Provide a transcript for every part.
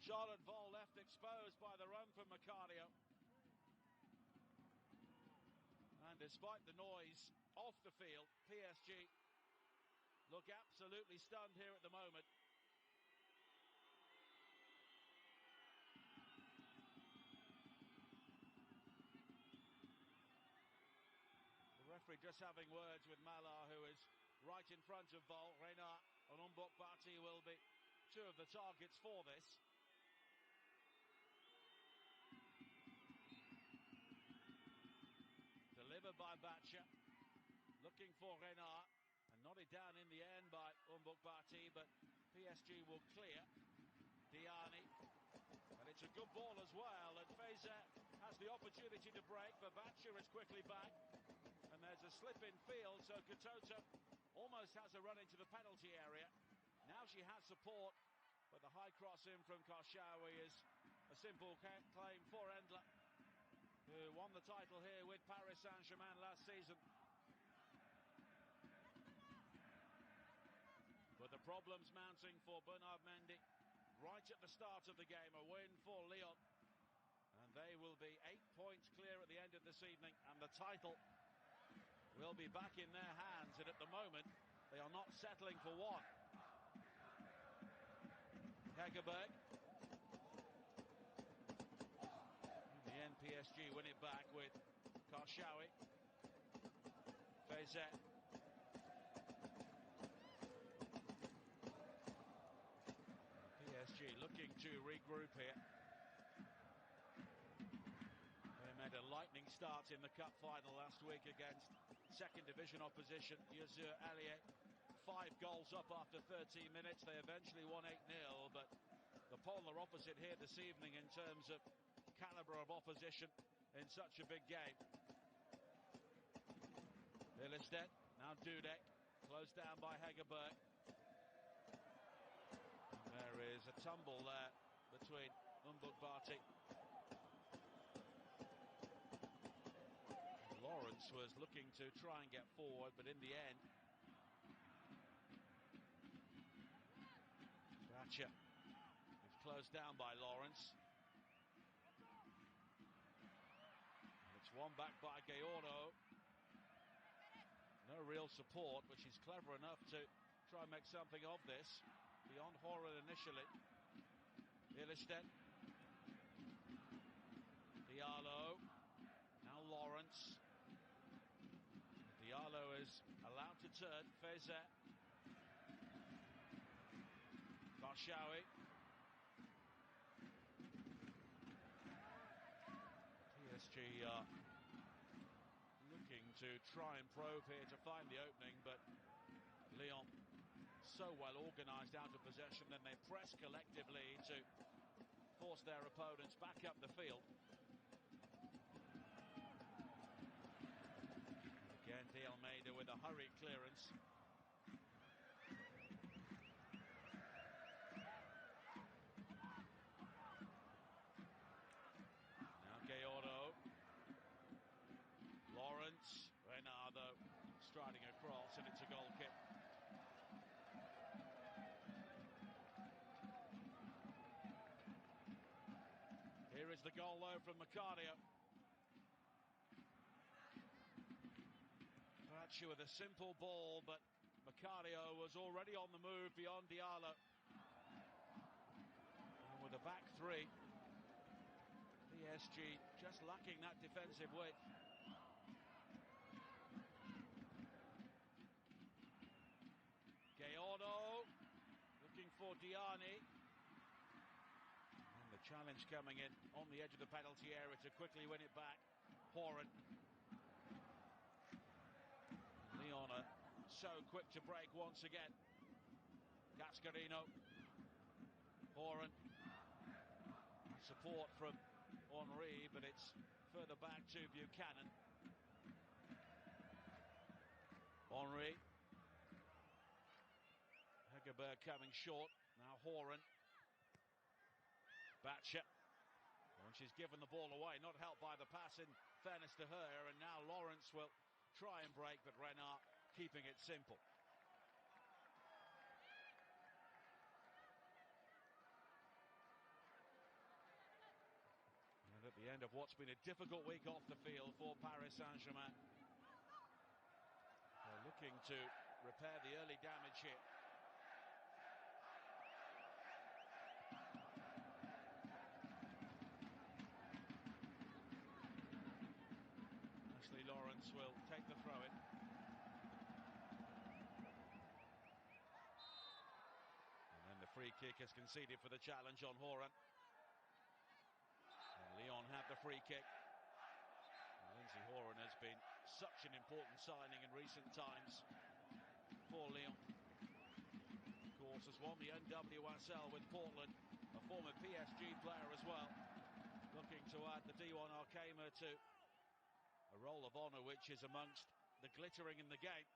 Charlotte Vol left exposed by the run from Macario. And despite the noise off the field, PSG look absolutely stunned here at the moment. The referee just having words with Malar, who is right in front of Vol. Renard and Umbok Bati will be two of the targets for this. Delivered by Batcha, looking for Renard, and nodded down in the end by Umbok Bati, but PSG will clear. Diani, and it's a good ball as well, and Feza has the opportunity to break, but Batcha is quickly back, and there's a slip in field, so Katoto almost has a run into the penalty area. Now she has support, but the high cross in from Karshawi is a simple claim for Endler, who won the title here with Paris Saint-Germain last season. But the problems mounting for Bernard Mendy right at the start of the game. A win for Lyon, and they will be 8 points clear at the end of this evening, and the title will be back in their hands, and at the moment they are not settling for one. Hegerberg. In the end, PSG win it back with Karshawi. Fezet. PSG looking to regroup here. They made a lightning start in the cup final last week against second division opposition Yazur Allier. 5 goals up after 13 minutes. They eventually won 8-0, but the polar opposite here this evening in terms of calibre of opposition in such a big game. Ilestedt, now Dudek, closed down by Hegerberg. And there is a tumble there between Umbuk Bati. Lawrence was looking to try and get forward, but in the end, Batcha is closed down by Lawrence. And it's won back by Gayorno. No real support, but she's clever enough to try and make something of this. Beyond Horan initially. Ilestedt. Diallo. Now Lawrence. Diallo is allowed to turn. Fezet. Karshawi. PSG looking to try and probe here to find the opening, but Lyon so well organised out of possession, then they press collectively to force their opponents back up the field. Again, De Almeida with a hurried clearance. Now Gayorno. Lawrence. Renardo striding across, and it's a goal kick. Here is the goal though from Macario. Batcha with a simple ball, but Macario was already on the move beyond Diallo. And with a back three, PSG just lacking that defensive width. Gayorno looking for Diani. And the challenge coming in on the edge of the penalty area to quickly win it back. Horan. Lyon are so quick to break once again. Gascarino. Horan. Support from Henry, but it's further back to Buchanan. Henry. Hegerberg coming short. Now Horan. Batcha. And she's given the ball away, not helped by the pass in fairness to her. And now Lawrence will try and break, but Renard keeping it simple. end of what's been a difficult week off the field for Paris Saint-Germain. They're looking to repair the early damage here. Ashley Lawrence will take the throw-in. And then the free kick is conceded for the challenge on Horan. And Lyon have the free kick. And Lindsay Horan has been such an important signing in recent times for Lyon. Of course, has won the NWSL with Portland, a former PSG player as well. Looking to add the D1 Arkema to a roll of honour which is amongst the glittering in the game.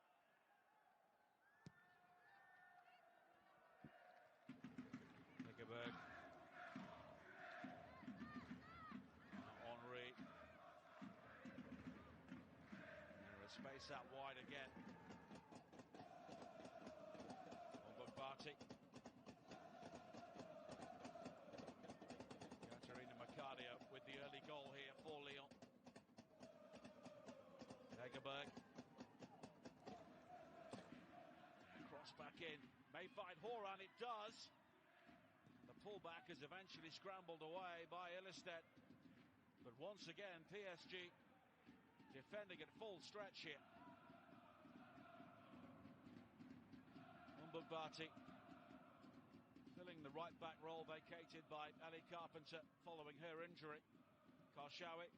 Nickerberg. Henry. There is space out wide again. Barty. Katerina Macario with the early goal here for Lyon. Hegerberg. Cross back in. May find Horan, it does. The pullback is eventually scrambled away by Ilestedt. But once again, PSG defending at full stretch here. Barty filling the right back role vacated by Ali Carpenter following her injury. Karshawi.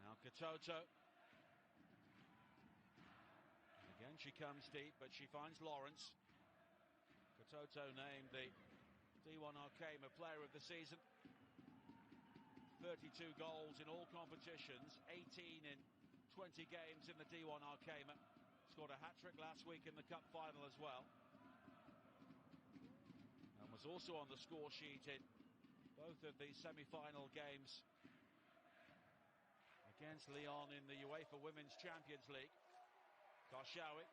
Now Katoto. And again she comes deep, but she finds Lawrence. Katoto named the D1 Arkema Player of the Season. 32 goals in all competitions, 18 in 20 games in the D1 Arkema. Scored a hat-trick last week in the cup final as well. And was also on the score sheet in both of the semi-final games against Lyon in the UEFA Women's Champions League. Karshawi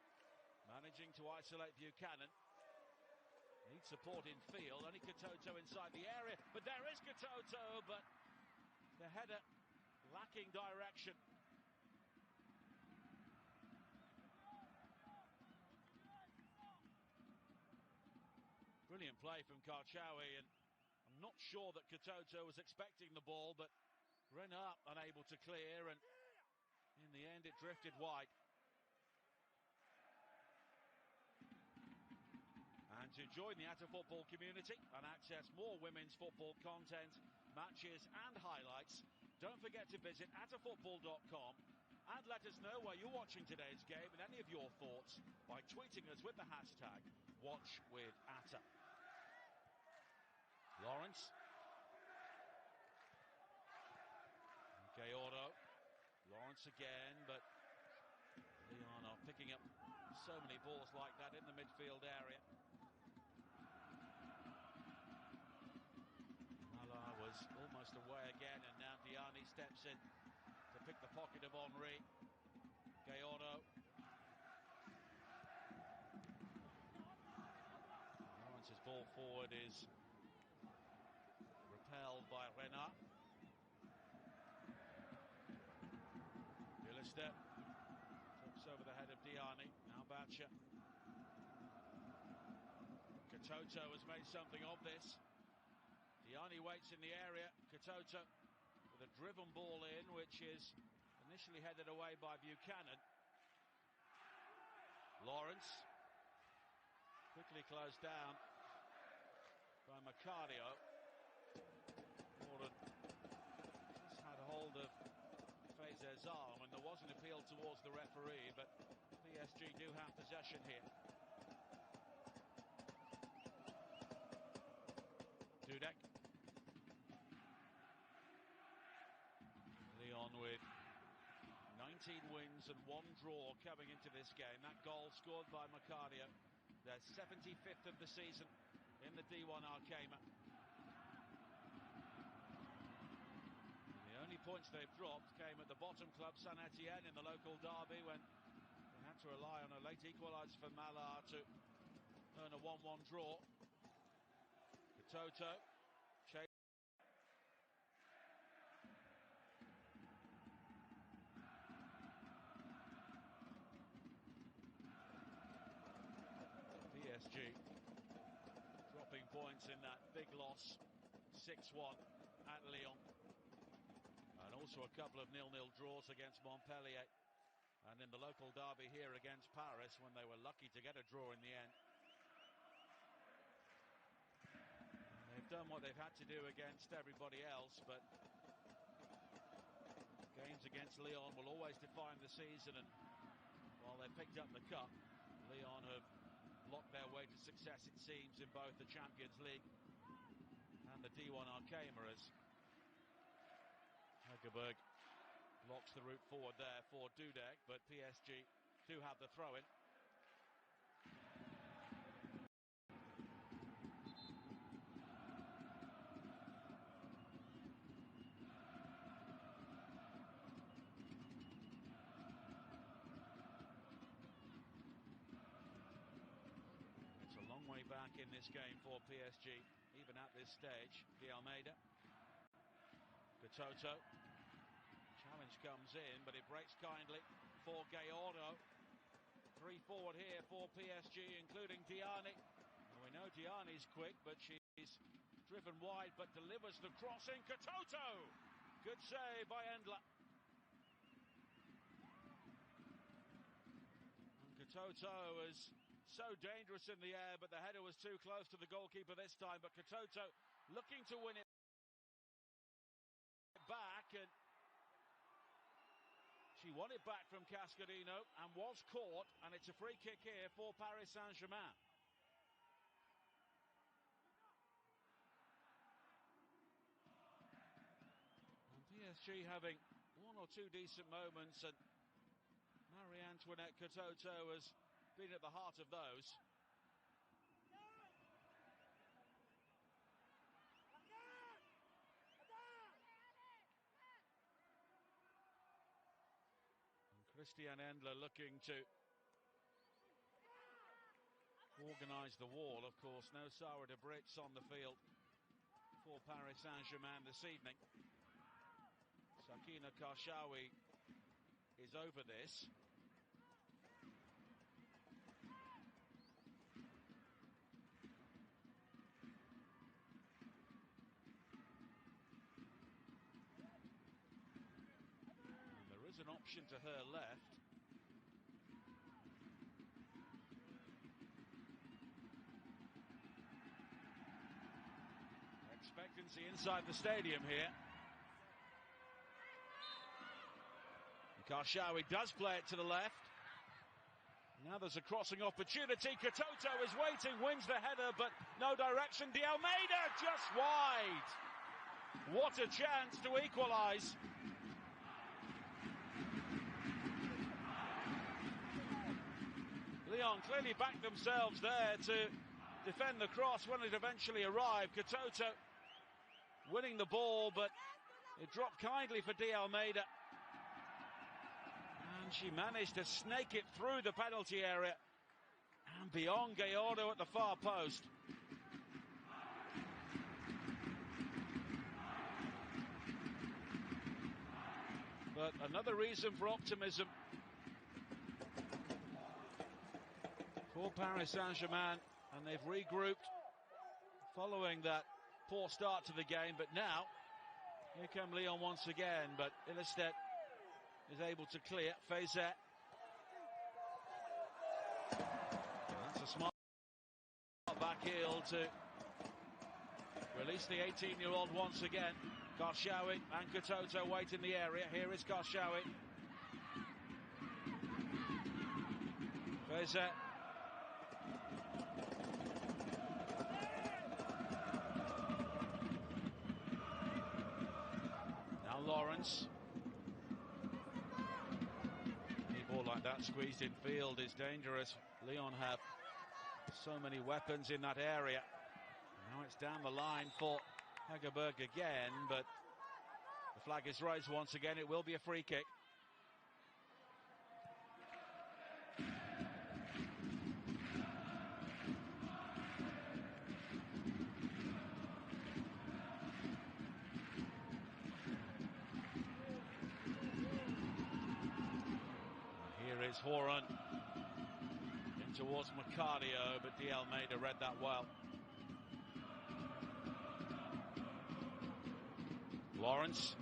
managing to isolate Buchanan. Needs support in field. Only Katoto inside the area. But there is Katoto, but the header lacking direction. Brilliant play from Karshawi, and I'm not sure that Katoto was expecting the ball, but Renard unable to clear, and in the end it drifted wide. And to join the Atta Football community and access more women's football content, matches and highlights, don't forget to visit attafootball.com and let us know where you're watching today's game and any of your thoughts by tweeting us with the hashtag #WatchWithAtta. Lawrence. Gayordo. Lawrence again, but Lyon are picking up so many balls like that in the midfield area. Mala was almost away again, and now Diani steps in to pick the pocket of Henry. Gayordo. Lawrence's ball forward is repelled by Renard. Ilestedt trips over the head of Diani. Now Batcher. Katoto has made something of this. Diani waits in the area. Katoto with a driven ball in, which is initially headed away by Buchanan. Lawrence quickly closed down by Macario. Gordon just had hold of Fezer's arm, and there was an appeal towards the referee, but PSG do have possession here. Dudek. Lyon with 19 wins and 1 draw coming into this game. That goal scored by Macario, their 75th of the season in the D1 Arkema. The only points they've dropped came at the bottom club, Saint Etienne, in the local derby, when they had to rely on a late equaliser for Mallard to earn a 1-1 draw. Katoto. points in that big loss, 6-1 at Lyon. And also a couple of 0-0 draws against Montpellier. And in the local derby here against Paris, when they were lucky to get a draw in the end. And they've done what they've had to do against everybody else, but games against Lyon will always define the season, and while they picked up the cup, Lyon have locked their way to success, it seems, in both the Champions League and the D1 Arkema, as Hegerberg blocks the route forward there for Dudek, but PSG do have the throw-in. It's a long way back in this game for PSG, even at this stage. De Almeida. Katoto. Challenge comes in, but it breaks kindly for Gallardo. 3 forward here for PSG, including Diani. And we know Diani's quick, but she's driven wide, but delivers the crossing. Katoto! Good save by Endler. And Katoto is so dangerous in the air, but the header was too close to the goalkeeper this time. But Katoto looking to win it back, and she won it back from Cascarino and was caught, and it's a free kick here for Paris Saint-Germain. And PSG having one or two decent moments, and Marie-Antoinette Katoto has been at the heart of those. Christian Endler looking to organise the wall. Of course, no Sarah de Brits on the field for Paris Saint-Germain this evening. Sakina Karshawi is over this. And there is an option to her left. Expectancy inside the stadium here. Karshawi does play it to the left. Now there's a crossing opportunity. Katoto is waiting, wins the header, but no direction. De Almeida just wide. What a chance to equalise. Lyon clearly backed themselves there to defend the cross when it eventually arrived. Katoto winning the ball, but it dropped kindly for De Almeida. And she managed to snake it through the penalty area and beyond Gallardo at the far post. But another reason for optimism for Paris Saint-Germain, and they've regrouped following that poor start to the game. But now, here come Lyon once again, but Ilestedt is able to clear. Fezet. That's a smart back heel to release the 18-year-old once again. Karshawi and Katoto wait in the area. Here is Karshawi. Fezet. Now Lawrence. Any ball like that squeezed in field is dangerous. Lyon have so many weapons in that area. Now it's down the line for Hegerberg again, but the flag is raised once again. It will be a free kick. Here is Horan in towards Macario, but De Almeida read that well. Lawrence.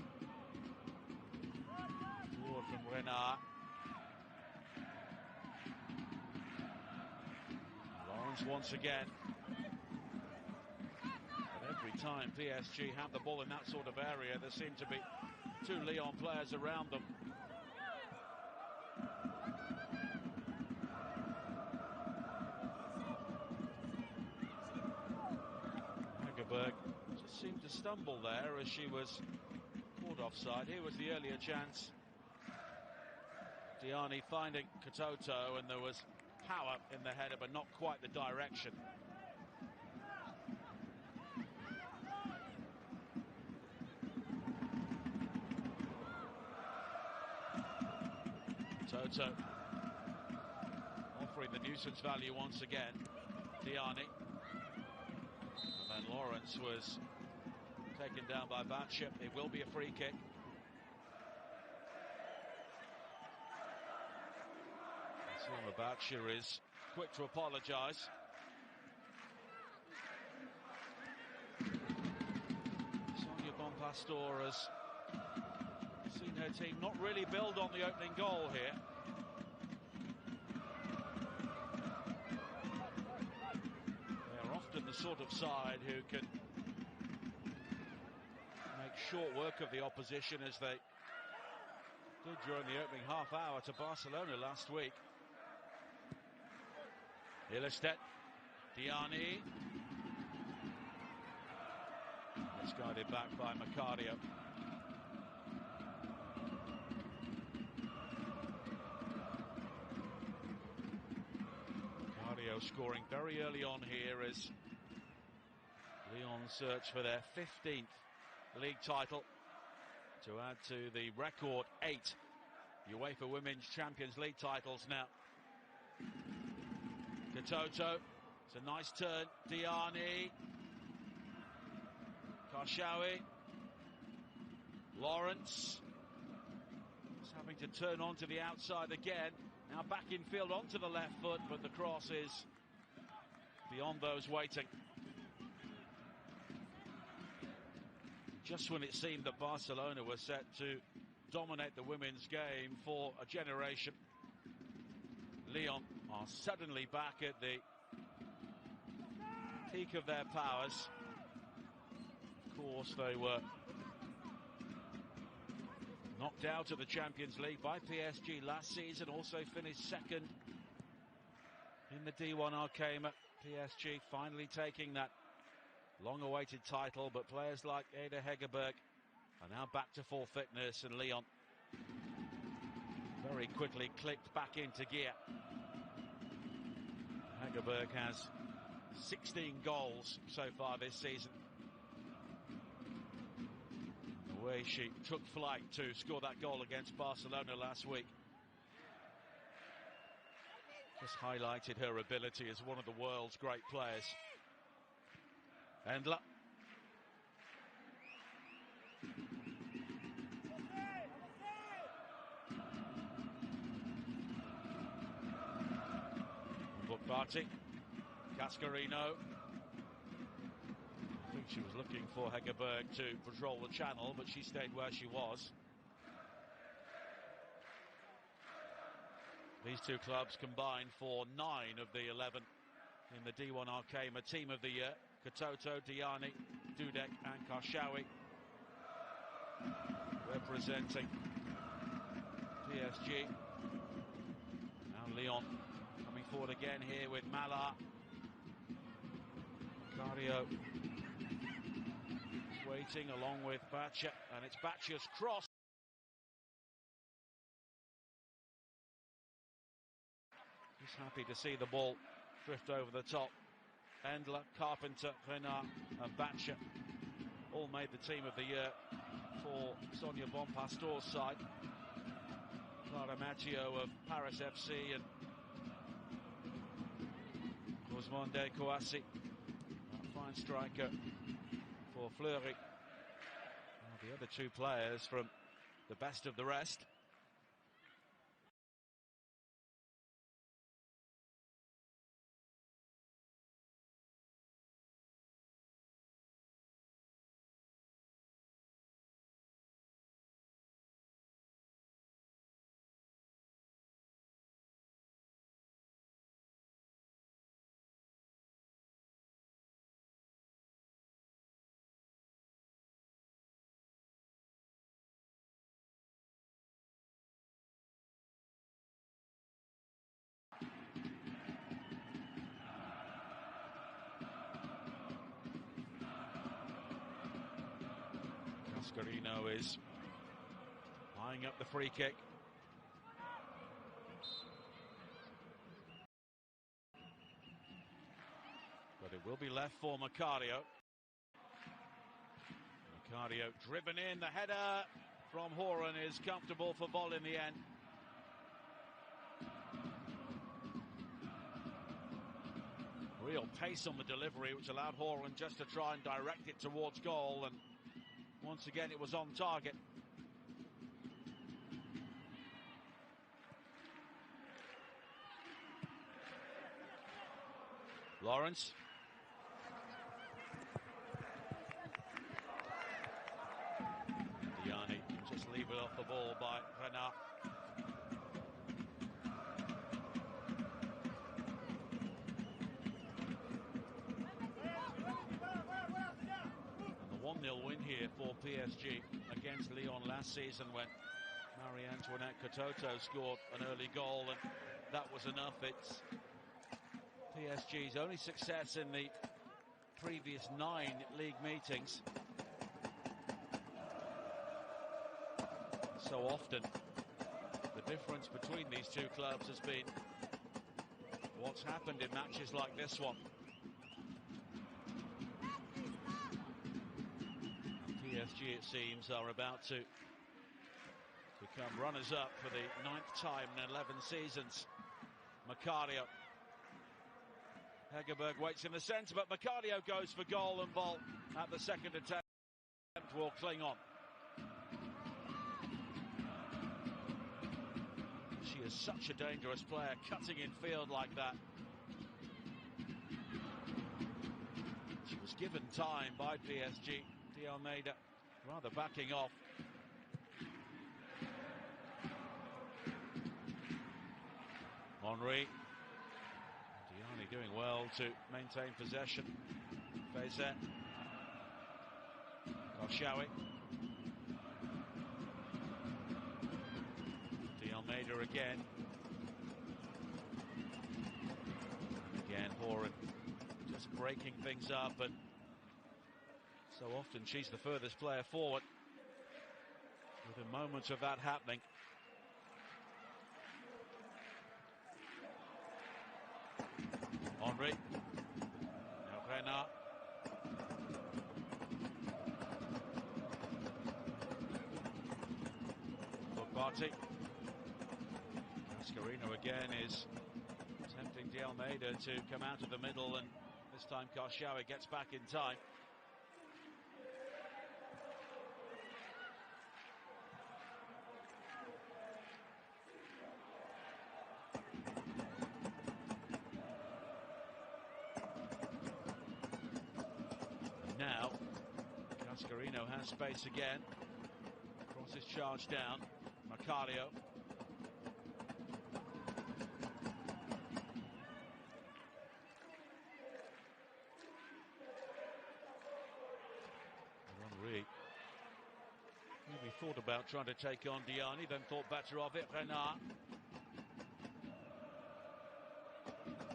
Forward from Renard. Lawrence once again. But every time PSG have the ball in that sort of area, there seem to be two Lyon players around them. Hegerberg just seemed to stumble there as she was caught offside. Here was the earlier chance. Diani finding Katoto, and there was power in the header, but not quite the direction. Toto offering the nuisance value once again. Diani. And then Lawrence was taken down by Batship. It will be a free kick. Selma Batshir is quick to apologise. Sonia Bonpastor has seen her team not really build on the opening goal here. They are often the sort of side who can make short work of the opposition, as they did during the opening half hour to Barcelona last week. Ilestedt, Diani. It's guided back by Macario. Macario scoring very early on here as Lyon search for their 15th league title to add to the record 8 UEFA Women's Champions League titles now. Katoto, it's a nice turn. Diani, Karshawi, Lawrence is having to turn onto the outside again. Now back in field onto the left foot, but the cross is beyond those waiting. Just when it seemed that Barcelona was set to dominate the women's game for a generation, Lyon are suddenly back at the peak of their powers. Of course, they were knocked out of the Champions League by PSG last season, also finished second in the D1 Arkema. PSG finally taking that long-awaited title, but players like Ada Hegerberg are now back to full fitness, and Lyon very quickly clicked back into gear. Hegerberg has 16 goals so far this season. The way she took flight to score that goal against Barcelona last week just highlighted her ability as one of the world's great players. Endler. Bukbati, Cascarino. I think she was looking for Hegerberg to patrol the channel, but she stayed where she was. These two clubs combined for 9 of the 11 in the D1 Arkema Team of the Year. Katoto, Diani, Dudek and Karshawi representing PSG. Now Lyon coming forward again here with Malar. Macario is waiting along with Batcher, and it's Batcher's cross. He's happy to see the ball drift over the top. Endler, Carpenter, Renard and Batcher all made the Team of the Year for Sonia Bonpastor's side. Clara Maggio of Paris FC and Ousmane Kouassi, a fine striker for Fleury. Now the other two players from the best of the rest. Cascarino is eyeing up the free kick. But it will be left for Macario. Macario driven in, the header from Horan is comfortable for Vol in the end. Real pace on the delivery, which allowed Horan just to try and direct it towards goal, and once again it was on target. Lawrence. Diani just leave it off the ball by Renard. And the 1-0 win here for PSG against Lyon last season, when Marie-Antoinette Katoto scored an early goal, and that was enough. It's PSG's only success in the previous 9 league meetings. So often the difference between these two clubs has been what's happened in matches like this one. PSG, it seems, are about to become runners-up for the 9th time in 11 seasons. Macario. Hegerberg waits in the centre, but Macario goes for goal, and Vol at the second attempt will cling on. She is such a dangerous player, cutting in field like that. She was given time by PSG. De Almeida rather backing off. Henry. Diani doing well to maintain possession. Fezet. Koscielny. De Almeida again. Again, Horan just breaking things up, but so often she's the furthest player forward. Within moments of that happening. Henry. Now Renard. Bugatti. Cascarino again is tempting De Almeida to come out of the middle, and this time Koscielny gets back in time. Now, Cascarino has space again. Crosses charged down. Macario. Henry maybe thought about trying to take on Diani, then thought better of it. Renard.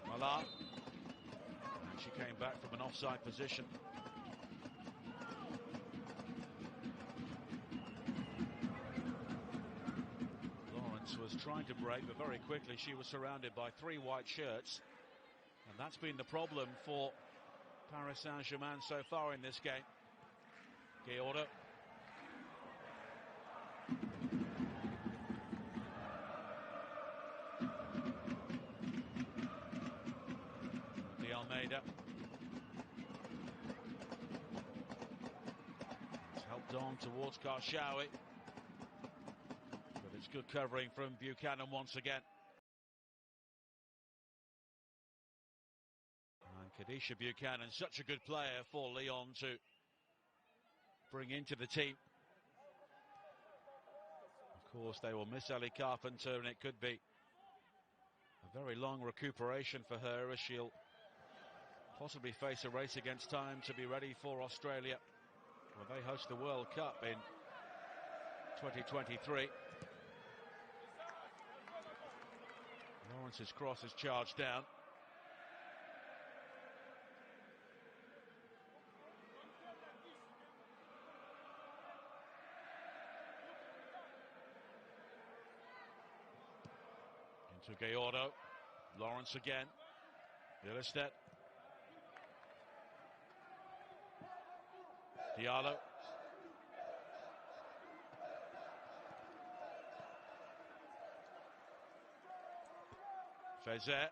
Mala. And she came back from an offside position. Was trying to break, but very quickly she was surrounded by 3 white shirts, and that's been the problem for Paris Saint-Germain so far in this game. Gheorghe. De Almeida. It's helped on towards Koscielny. It's good covering from Buchanan once again. And Khadisha Buchanan, such a good player for Lyon to bring into the team. Of course, they will miss Ellie Carpenter, and it could be a very long recuperation for her, as she'll possibly face a race against time to be ready for Australia, where they host the World Cup in 2023. Lawrence's cross is charged down. To Gayordo. Lawrence again. Ilestedt. Diallo. Fezet.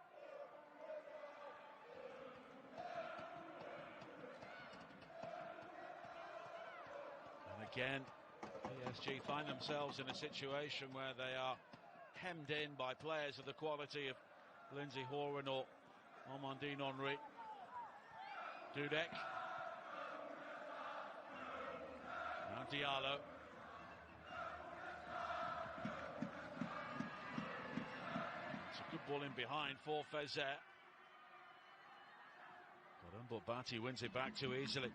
And again, PSG find themselves in a situation where they are hemmed in by players of the quality of Lindsay Horan or Amandine Henry. Dudek. Now Diallo. It's a good ball in behind for Fezet. But Bati wins it back too easily.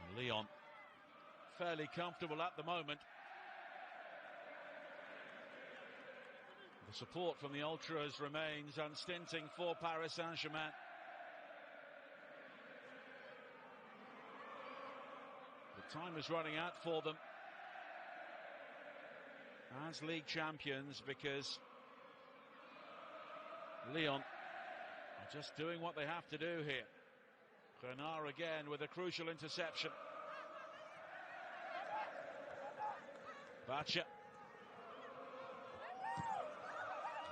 And Lyon fairly comfortable at the moment. The support from the ultras remains unstinting for Paris Saint-Germain. The time is running out for them as league champions, because Lyon are just doing what they have to do here. Renard again with a crucial interception. Bacha.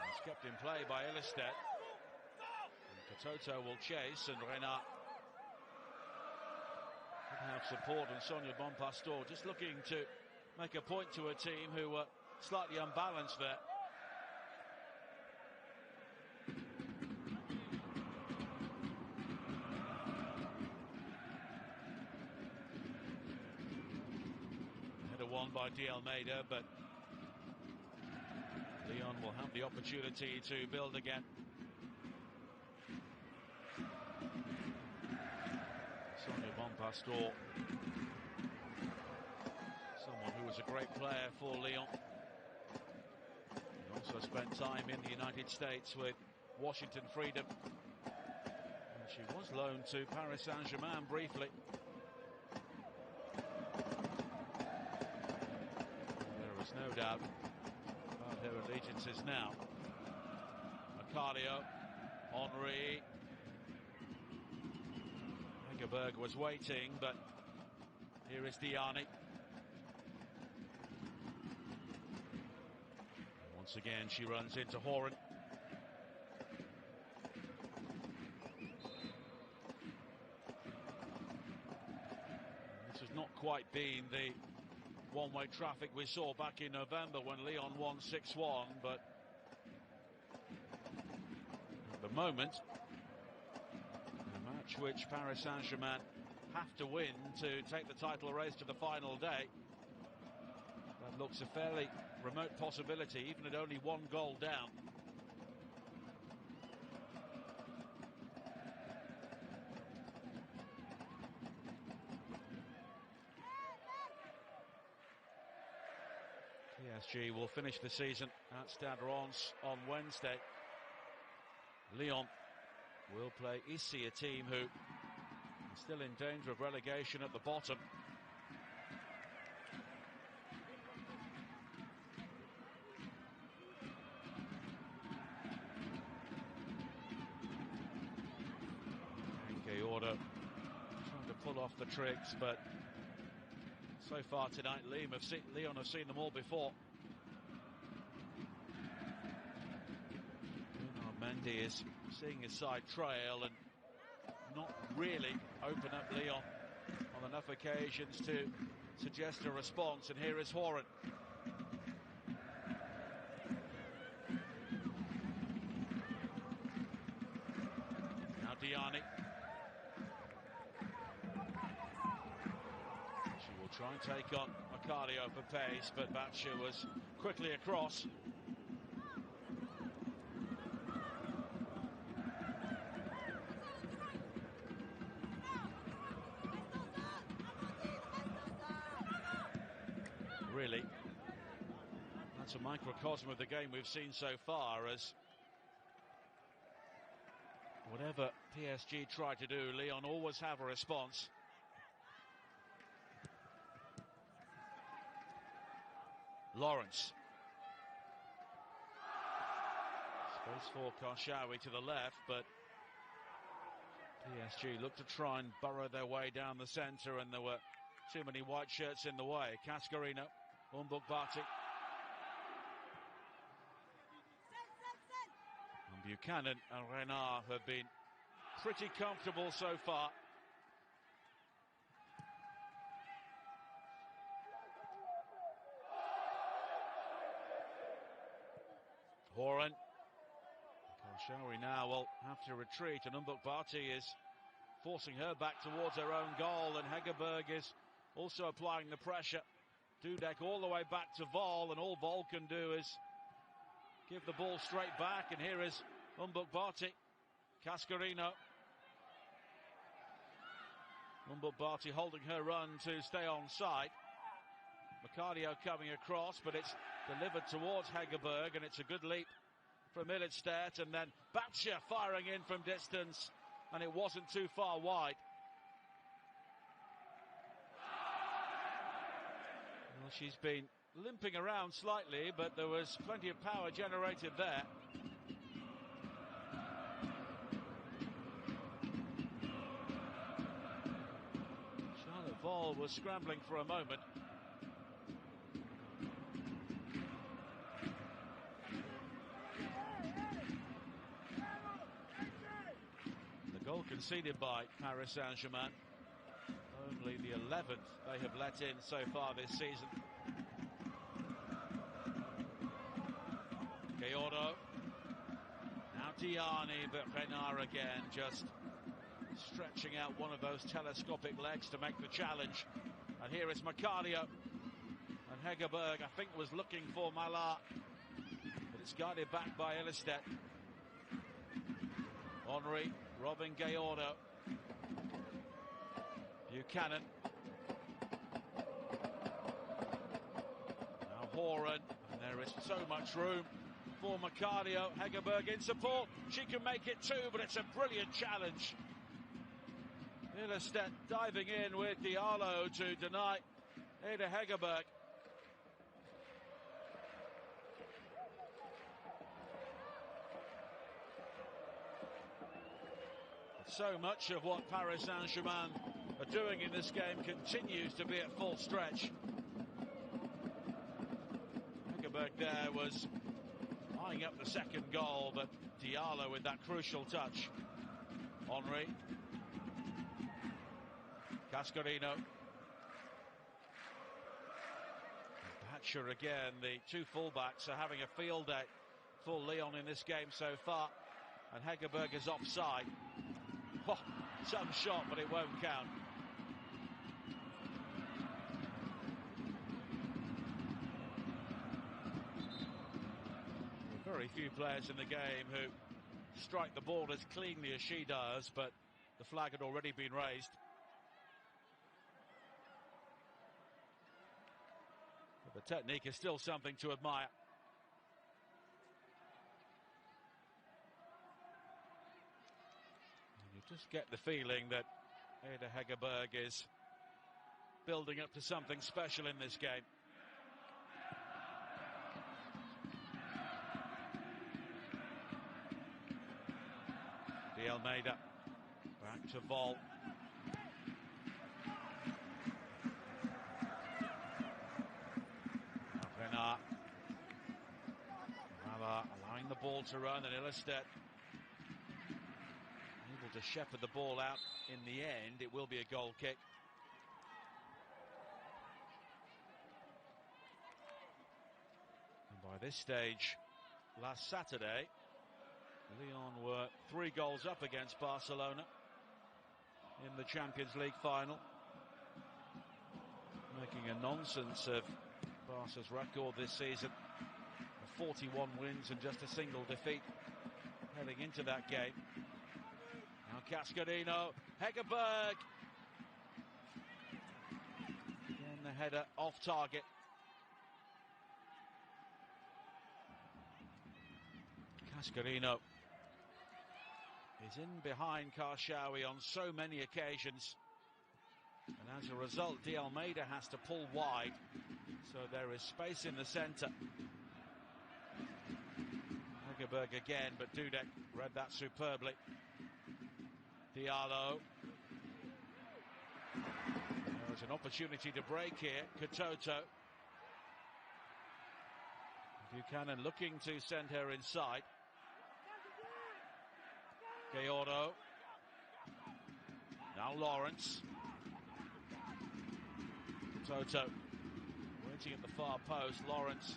It's kept in play by Ilestedt. And Katoto will chase, and Renard could have support, and Sonia Bonpastor just looking to make a point to a team who were slightly unbalanced there. Header won by Di Almeida, but Lyon will have the opportunity to build again. Sonia Bonpastor, someone who was a great player for Lyon. He also spent time in the United States with Washington Freedom. And she was loaned to Paris Saint-Germain briefly. There is no doubt about her allegiances now. Macario, Henry. Hegerberg was waiting, but here is Diani. Once again, she runs into Horan. This has not quite been the one-way traffic we saw back in November when Lyon won 6-1, but at the moment, a match which Paris Saint-Germain have to win to take the title race to the final day. That looks a fairly remote possibility, even at only one goal down. PSG will finish the season at Stade Reims on Wednesday. Lyon will play Issy, a team who is still in danger of relegation at the bottom. Gayordo trying to pull off the tricks, but so far tonight Lyon have seen them all before. Mendy is seeing his side trail and not really open up Lyon on enough occasions to suggest a response, and here is Horan. Now Diani. She will try and take on Macario for pace, but Batsha was quickly across. Really, that's a microcosm of the game we've seen so far, as whatever PSG tried to do, Lyon always have a response. Lawrence. Space for Karshawi to the left, but PSG looked to try and burrow their way down the centre, and there were too many white shirts in the way. Cascarino, Umbuk-Bati. And Buchanan and Renard have been pretty comfortable so far. Horan. Karshawi now will have to retreat, and Umbuk-Bati is forcing her back towards her own goal, and Hegerberg is also applying the pressure. Dudek all the way back to Vol, and all Vol can do is give the ball straight back, and here is Umbuk-Bati. Cascarino. Umbuk-Bati holding her run to stay on side. Macario coming across, but it's delivered towards Hegerberg, and it's a good leap from Ilestedt, and then Batcher firing in from distance, and it wasn't too far wide. Well, she's been limping around slightly, but there was plenty of power generated there. Charlotte Vol was scrambling for a moment. The goal conceded by Paris Saint-Germain, only the 11th they have let in so far this season. Gayordo. Now Diani, but Renard again just stretching out one of those telescopic legs to make the challenge. And here is Macario. And Hegerberg, I think, was looking for Malar, but it's guarded back by Ilestedt. Henry robbing Gayordo. Buchanan. Now Horan, and there is so much room for Macario. Hegerberg in support. She can make it too, but it's a brilliant challenge. Ilestedt diving in with Diallo to deny Ada Hegerberg. So much of what Paris Saint-Germain are doing in this game continues to be at full stretch. Hegerberg there was eyeing up the second goal, but Diallo with that crucial touch. Henry. Cascarino. Batcher again. The two fullbacks are having a field day for Lyon in this game so far. And Hegerberg is offside. Oh, some shot, but it won't count. Very few players in the game who strike the ball as cleanly as she does, but the flag had already been raised. But the technique is still something to admire. And you just get the feeling that Ada Hegerberg is building up to something special in this game. De Almeida back to Vol. Renard. Allowing the ball to run, and Ilestedt able to shepherd the ball out. In the end, it will be a goal kick. And by this stage, last Saturday, Lyon were 3 goals up against Barcelona in the Champions League final, making a nonsense of Barca's record this season of 41 wins and just a single defeat heading into that game. Now Cascarino, Hegerberg. Again, the header off target. Cascarino is in behind Karshawi on so many occasions. And as a result, De Almeida has to pull wide, so there is space in the centre. Hegerberg again, but Dudek read that superbly. Diallo. There's an opportunity to break here. Katoto. Buchanan looking to send her inside. Gayordo. Now Lawrence. Katoto waiting at the far post. Lawrence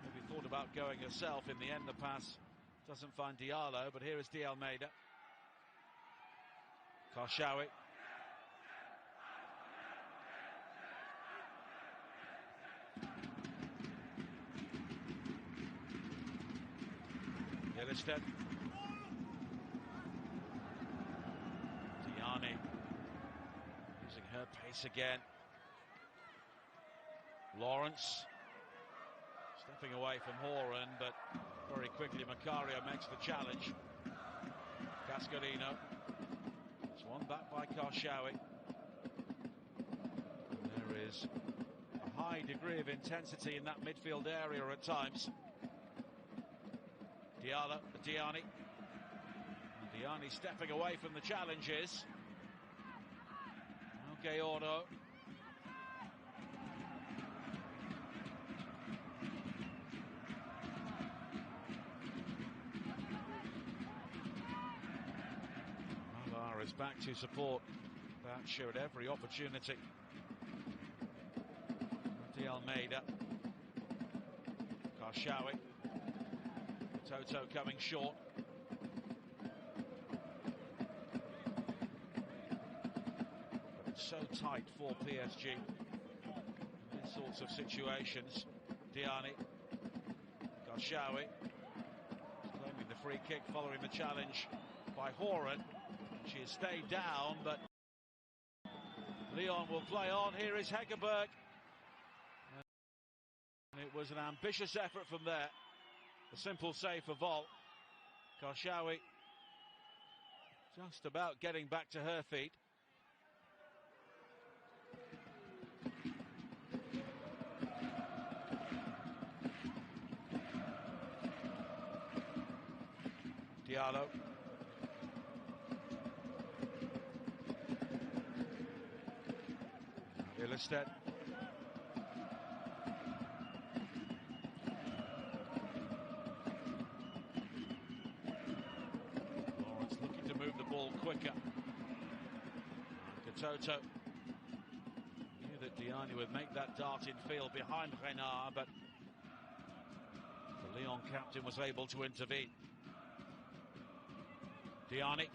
maybe thought about going herself. In the end, the pass doesn't find Diallo, but here is De Almeida. Karshawi. Yellowstead. Diani using her pace again. Lawrence stepping away from Horan, but very quickly Macario makes the challenge. Cascarino. It's one back by Karshawi. And there is a high degree of intensity in that midfield area at times. Diani. Diani stepping away from the challenges. Now Gayordo. Malar is back to support. That showed every opportunity. De Almeida. Karshawi. Toto coming short. But it's so tight for PSG in these sorts of situations. Diani. Karshawi claiming the free kick following the challenge by Horan. She has stayed down, but Lyon will play on. Here is Hegerberg. And it was an ambitious effort from there. A simple save for Vol. Karshawi just about getting back to her feet. Diallo. Ilestedt. Lawrence looking to move the ball quicker. Katoto knew that Diani would make that dart in field behind Renard, but the Lyon captain was able to intervene. Diani.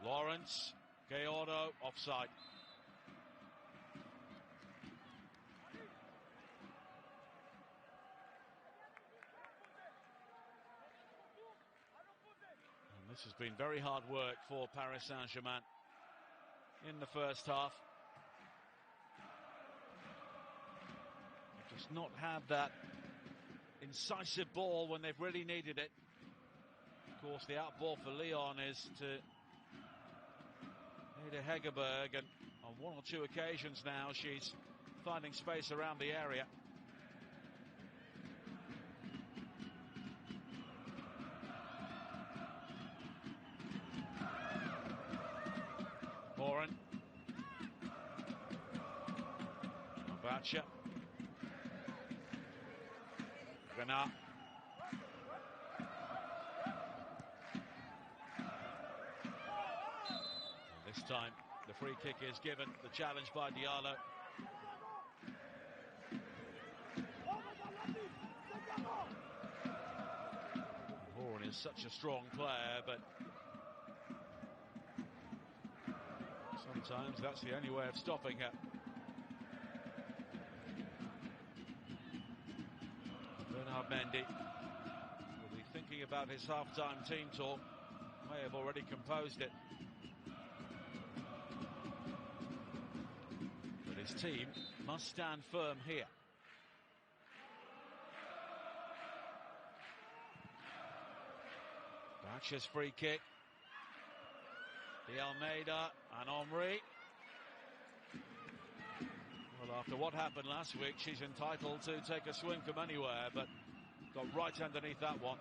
Lawrence. Gayordo offside. And this has been very hard work for Paris Saint-Germain in the first half. They've just not had that incisive ball when they've really needed it. Of course, the outball for Lyon is to Ada Hegerberg, and on one or two occasions now she's finding space around the area. Horan. Abacha. Renard. This time the free kick is given. The challenge by Diallo. Horan is such a strong player, but sometimes that's the only way of stopping her. Bernard Mendy will be thinking about his half-time team talk. May have already composed it. But his team must stand firm here. Fenerbahce's free kick. De Almeida and Henry. Well, after what happened last week, she's entitled to take a swing from anywhere, but got right underneath that one.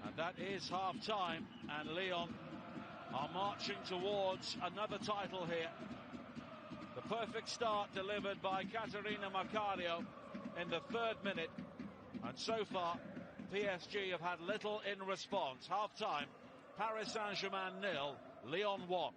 And that is half-time, and Lyon are marching towards another title here. The perfect start delivered by Caterina Macario in the 3rd minute, and so far PSG have had little in response. Half-time, Paris Saint-Germain 0, Lyon 1.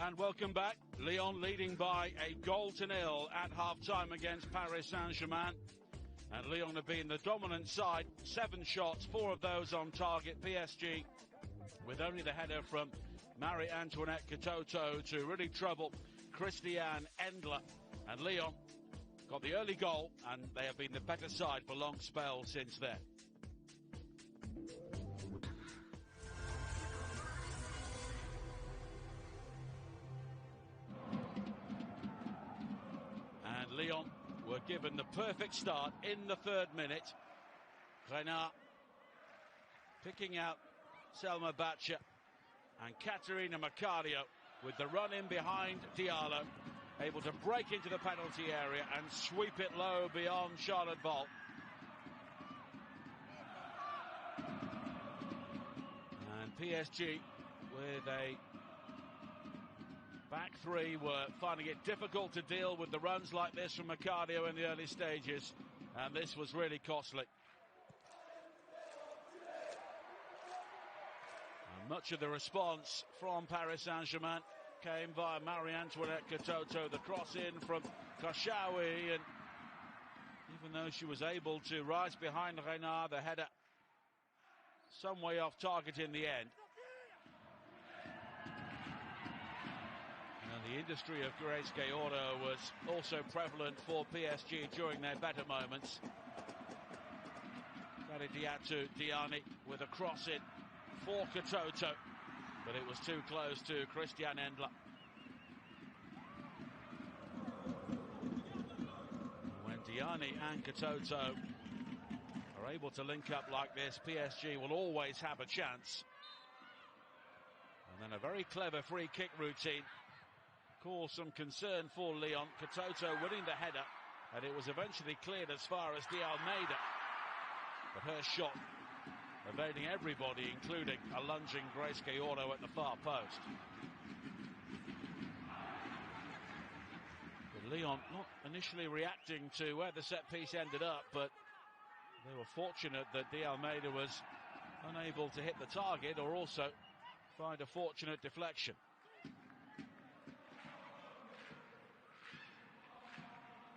And welcome back. Lyon leading by a 0-0 at half-time against Paris Saint-Germain. And Lyon have been the dominant side. 7 shots, 4 of those on target. PSG with only the header from Marie-Antoinette Katoto to really trouble Christiane Endler. And Lyon got the early goal, and they have been the better side for long spells since then. And Lyon were given the perfect start in the 3rd minute. Renard picking out Selma Batcha, and Caterina Macario with the run in behind Diallo, able to break into the penalty area and sweep it low beyond Charlotte Bolt. And PSG with a back three were finding it difficult to deal with the runs like this from Macario in the early stages, and this was really costly. And much of the response from Paris Saint-Germain came via Marie-Antoinette Katoto, the cross in from Kashawi, and even though she was able to rise behind Renard, the header some way off target in the end. And the industry of Grace Gayordo was also prevalent for PSG during their better moments. Diatu Diani with a cross in for Katoto, but it was too close to Christiane Endler. When Diani and Katoto are able to link up like this, PSG will always have a chance. And then a very clever free kick routine caused some concern for Lyon. Katoto winning the header, and it was eventually cleared as far as De Almeida. But her shot evading everybody, including a lunging Grace Gayordo at the far post. But Lyon not initially reacting to where the set piece ended up, but they were fortunate that De Almeida was unable to hit the target, or also find a fortunate deflection.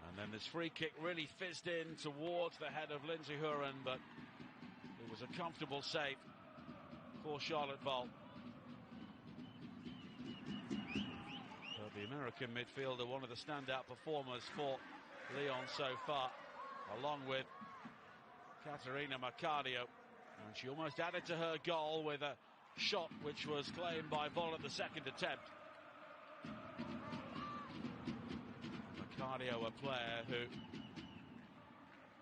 And then this free kick really fizzed in towards the head of Lindsay Huron, but it was a comfortable save for Charlotte Bolt. But the American midfielder, one of the standout performers for Lyon so far, along with Caterina Macario. And she almost added to her goal with a shot which was claimed by Vol at the second attempt. Macario, a player who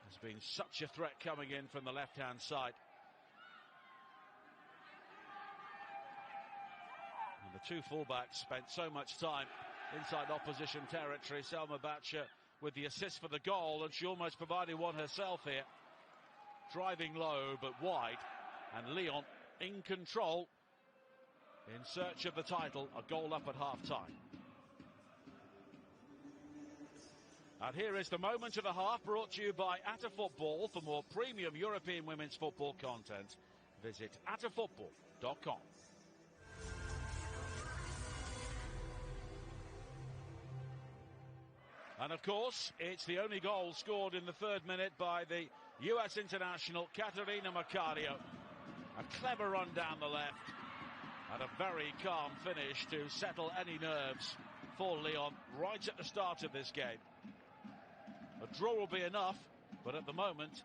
has been such a threat coming in from the left-hand side. And the two fullbacks spent so much time inside opposition territory. Selma Batcha with the assist for the goal, and she almost provided one herself here. Driving low but wide, and Lyon in control in search of the title, a goal up at half-time. And here is the moment of the half, brought to you by Atta Football. For more premium European women's football content, visit attafootball.com. And of course, it's the only goal scored in the 3rd minute by the US international Caterina Macario. A clever run down the left and a very calm finish to settle any nerves for Lyon right at the start of this game. A draw will be enough, but at the moment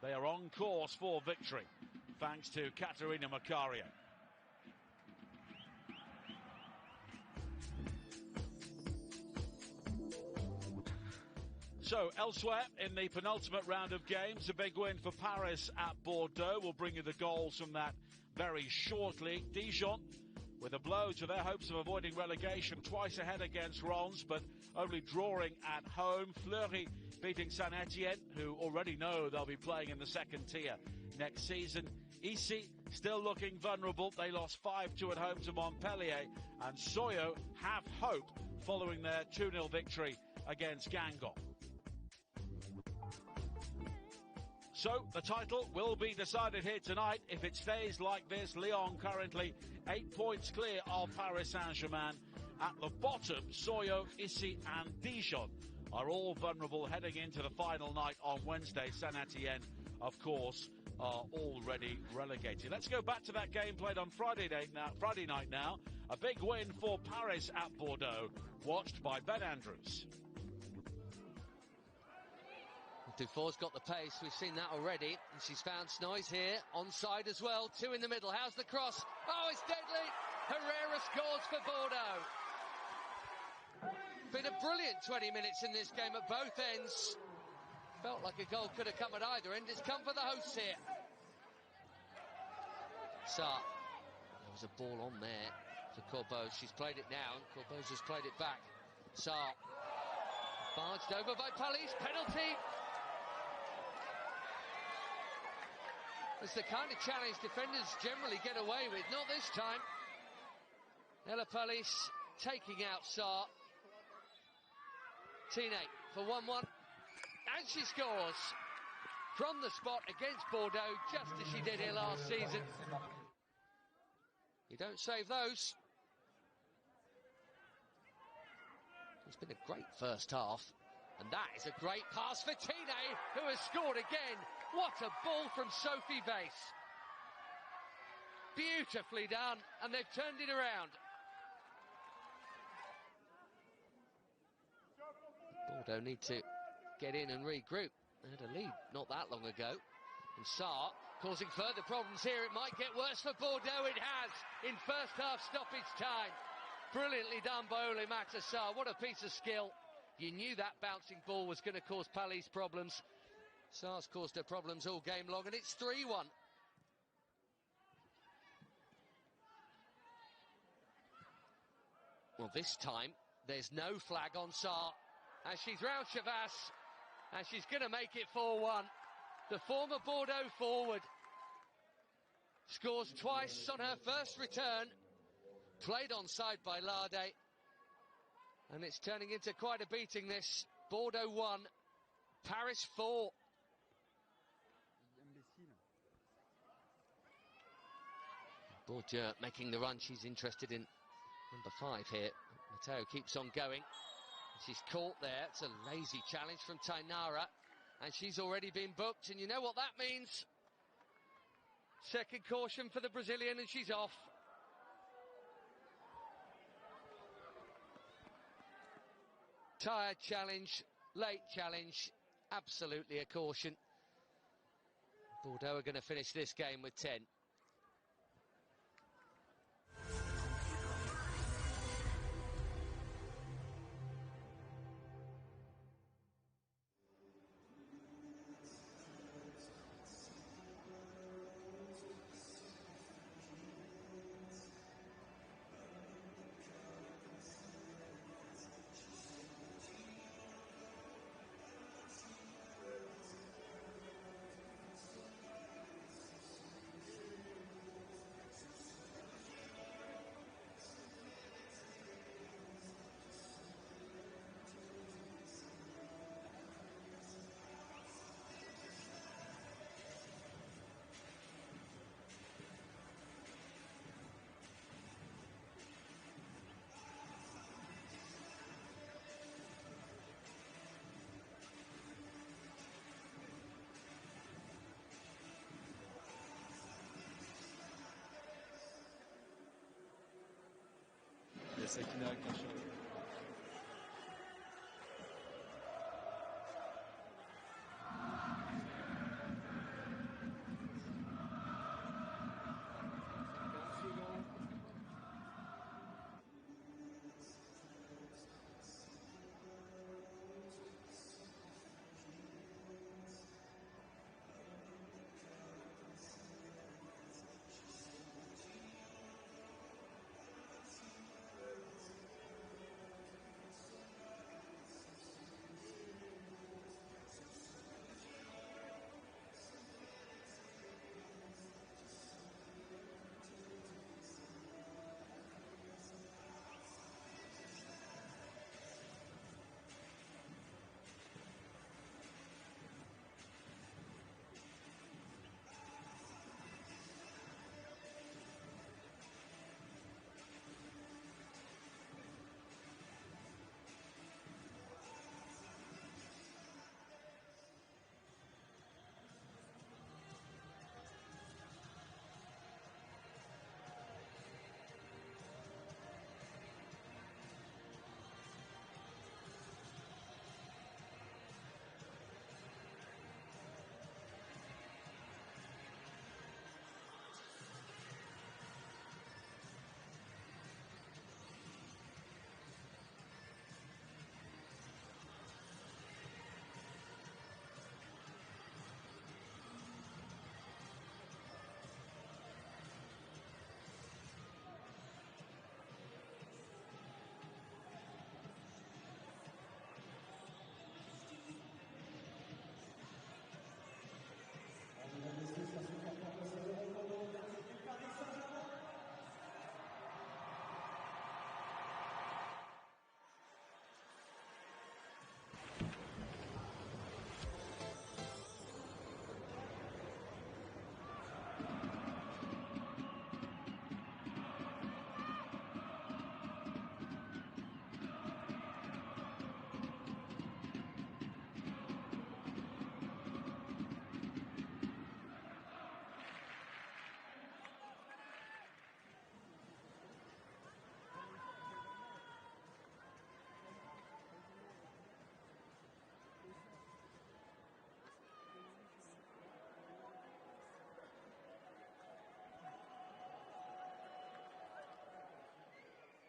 they are on course for victory, thanks to Katerina Macario. So, elsewhere in the penultimate round of games, a big win for Paris at Bordeaux. We'll bring you the goals from that very shortly. Dijon, with a blow to their hopes of avoiding relegation, twice ahead against Reims, but only drawing at home. Fleury beating Saint-Etienne, who already know they'll be playing in the second tier next season. Issy still looking vulnerable. They lost 5-2 at home to Montpellier, and Soyo have hope following their 2-0 victory against Guingamp. So, the title will be decided here tonight. If it stays like this, Lyon currently 8 points clear of Paris Saint-Germain. At the bottom, Soyo, Issy and Dijon are all vulnerable heading into the final night on Wednesday. Saint-Etienne, of course, are already relegated. Let's go back to that game played on Friday night now. A big win for Paris at Bordeaux, watched by Ben Andrews. Dufour's got the pace, we've seen that already, and she's found Snoyes here, onside as well, 2 in the middle, how's the cross? Oh, it's deadly! Herrera scores for Bordeaux. Been a brilliant 20 minutes in this game at both ends. Felt like a goal could have come at either end, it's come for the hosts here. Sarr, there was a ball on there for Corbeau, she's played it now, and Corbeau's just played it back. Sarr, barged over by Pallis, penalty! It's the kind of challenge defenders generally get away with, not this time. Ella Pallis taking out Sarr. Tine for 1-1. And she scores from the spot against Bordeaux, just as she did here last season. You don't save those. It's been a great first half. And that is a great pass for Tine, who has scored again. What a ball from Sophie Base. Beautifully done, and they've turned it around. Bordeaux need to get in and regroup. They had a lead not that long ago. And Sarr causing further problems here. It might get worse for Bordeaux. It has in first half stoppage time. Brilliantly done by Ole Mata Sarr. What a piece of skill. You knew that bouncing ball was going to cause Pallis problems. Sarr's caused her problems all game long, and it's 3-1. Well, this time, there's no flag on Sarr. And she's round Chavas, and she's going to make it 4-1. The former Bordeaux forward scores twice on her first return. Played onside by Lade. And it's turning into quite a beating, this. Bordeaux 1, Paris 4. Bordeaux making the run. She's interested in number 5 here. Matteo keeps on going. She's caught there. It's a lazy challenge from Tainara. And she's already been booked. And you know what that means? Second caution for the Brazilian, and she's off. Tired challenge, late challenge, absolutely a caution. Bordeaux are going to finish this game with 10. Sakina avec un shot.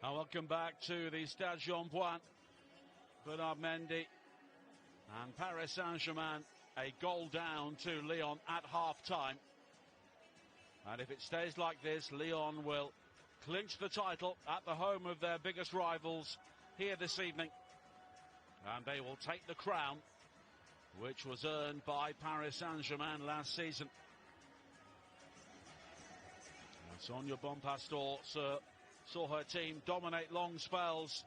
And welcome back to the Stade Jean-Bouin. Bernard Mendy and Paris Saint-Germain a goal down to Lyon at half-time. And if it stays like this, Lyon will clinch the title at the home of their biggest rivals here this evening. And they will take the crown, which was earned by Paris Saint-Germain last season. And Sonia Bonpastor saw her team dominate long spells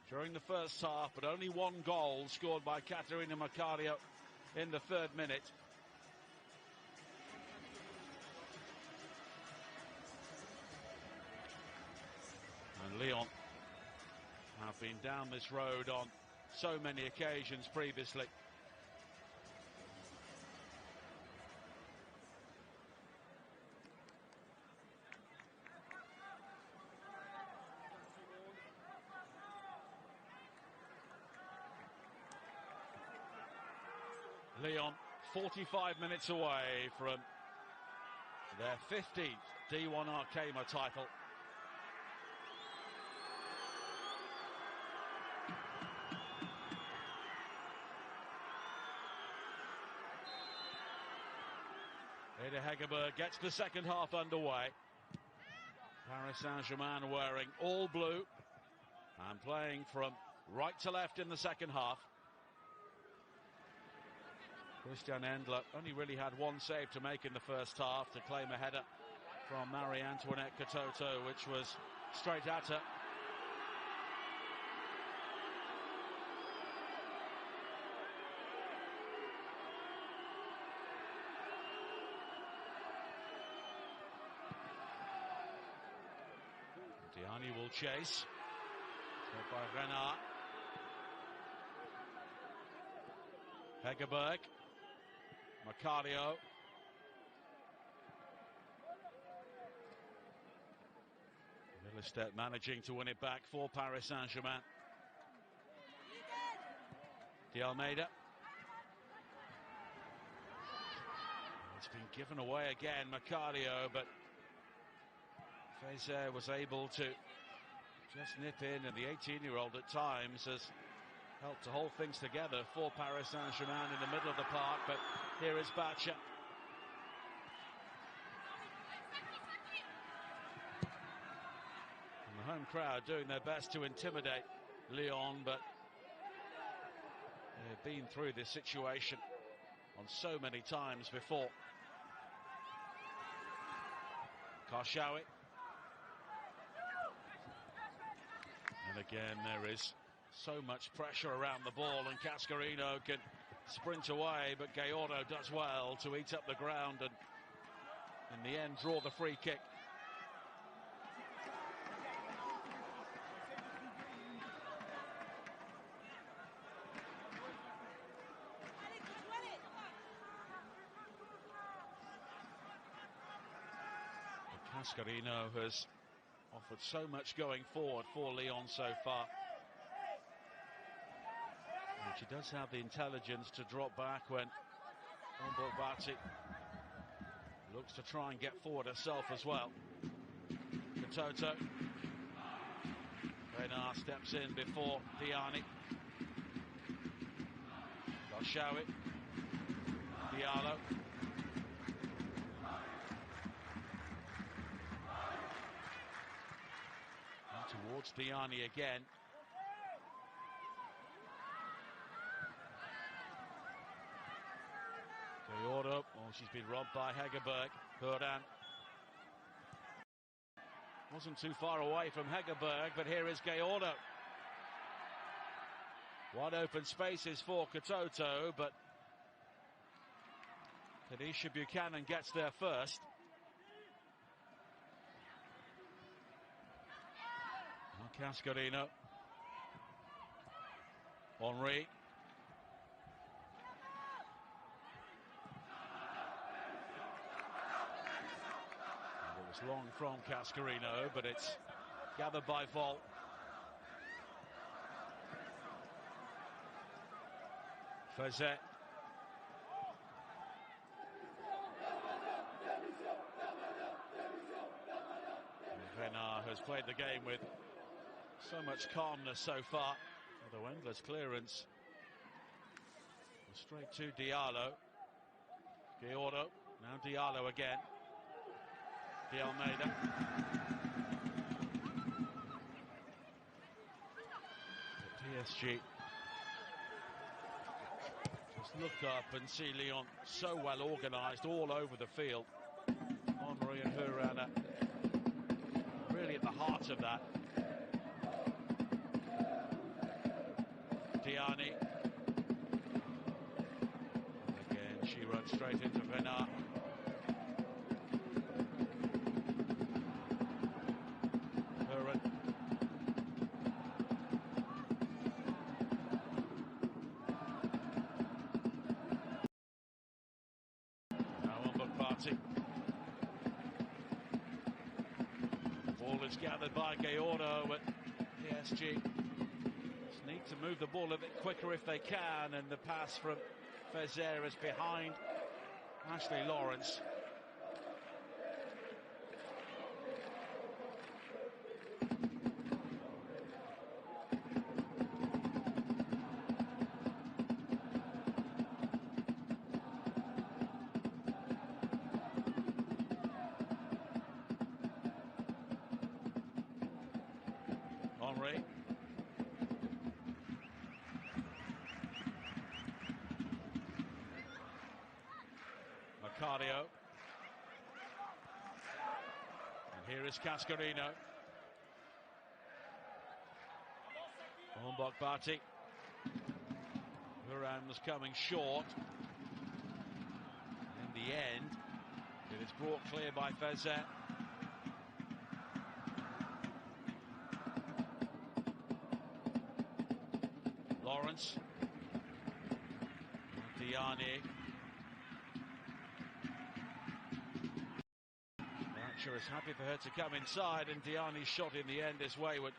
during the first half, but only one goal scored by Caterina Macario in the 3rd minute. And Lyon have been down this road on so many occasions previously. Lyon 45 minutes away from their 15th D1 Arkema title. Ada Hegerberg gets the second half underway. Paris Saint-Germain wearing all blue and playing from right to left in the second half. Christian Endler only really had one save to make in the first half to claim a header from Marie-Antoinette Katoto, which was straight at her. Diani will chase. Led by Renard. Hegerberg. Macario. Millerstedt managing to win it back for Paris Saint-Germain. De Almeida. It's been given away again, Macario, but Fézet was able to just nip in, and the 18-year-old at times has helped to hold things together for Paris Saint-Germain in the middle of the park. But here is Bacha. And the home crowd doing their best to intimidate Lyon, but they've been through this situation on so many times before. Karshawi. And again, there is so much pressure around the ball, and Cascarino can sprint away, but Gayordo does well to eat up the ground and in the end draw the free kick. But Cascarino has offered so much going forward for Lyon so far. And she does have the intelligence to drop back when Mbokbati looks to try and get forward herself as well. Katoto. Renard steps in before Diani. Karshawi. Diallo. And towards Diani again. Gayordo, oh, she's been robbed by Hegerberg. Hurdan wasn't too far away from Hegerberg, but here is Gayordo. Wide open spaces for Katoto, but Tanisha Buchanan gets there first. Now Cascarino. Henry. It's long from Cascarino, but it's gathered by Vol. Fézet. Renard has played the game with so much calmness so far. Although endless clearance. Straight to Diallo. Guiordo. Now Diallo again. De Almeida. PSG just look up and see Lyon so well organised all over the field. Henry and Hurana really at the heart of that. Diani. Again, she runs straight into Renard. Huron. Now Umbuk Party. Ball is gathered by Guiordo, but PSG need to move the ball a bit quicker if they can, and the pass from Fezer is behind Ashley Lawrence. Henry. Cardio. And here is Cascarino. Umbuk Party. Huron was coming short. In the end, it is brought clear by Fezer. Lawrence. Diani. Archer is happy for her to come inside, and Diani's shot in the end is wayward.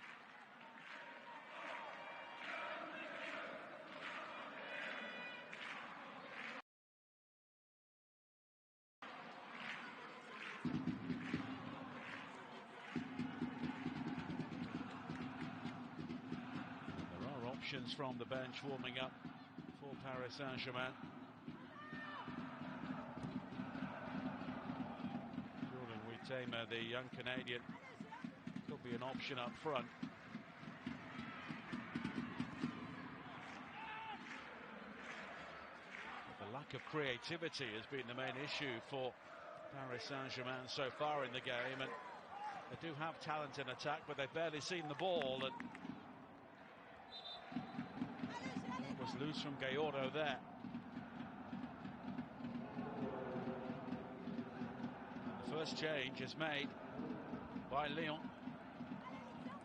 There are options from the bench warming up for Paris Saint-Germain. Tamer, the young Canadian, could be an option up front. The lack of creativity has been the main issue for Paris Saint-Germain so far in the game, and they do have talent in attack, but they've barely seen the ball, and it was loose from Guiordo there. First change is made by Lyon.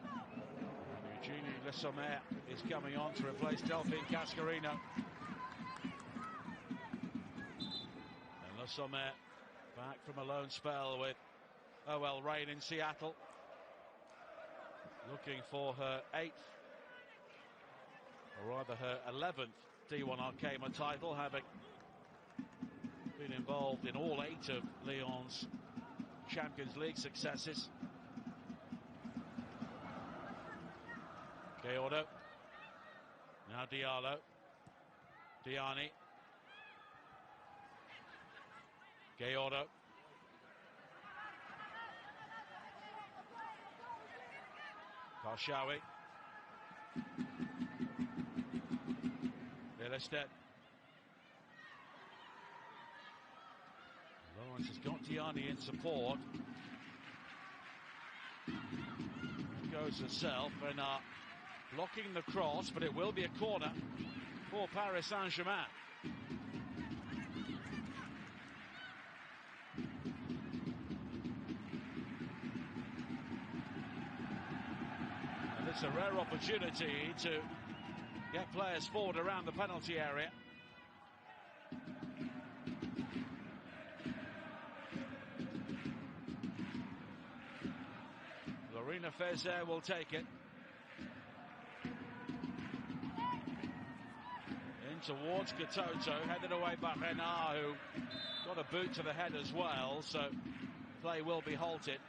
And Eugenie Le Sommer is coming on to replace Delphine Cascarino. And Le Sommer back from a loan spell with OL Reign in Seattle. Looking for her 8th, or rather her 11th D1 Arkema title, having been involved in all 8 of Lyon's Champions League successes. Guiordo. Now Diallo. Diani. Guiordo. Karshawi. Billisted. Lawrence has got Diani in support. Goes herself and blocking the cross, but it will be a corner for Paris Saint-Germain. And it's a rare opportunity to get players forward around the penalty area. Lorena Fezer will take it. In towards Katoto, headed away by Renard, who got a boot to the head as well, so play will be halted.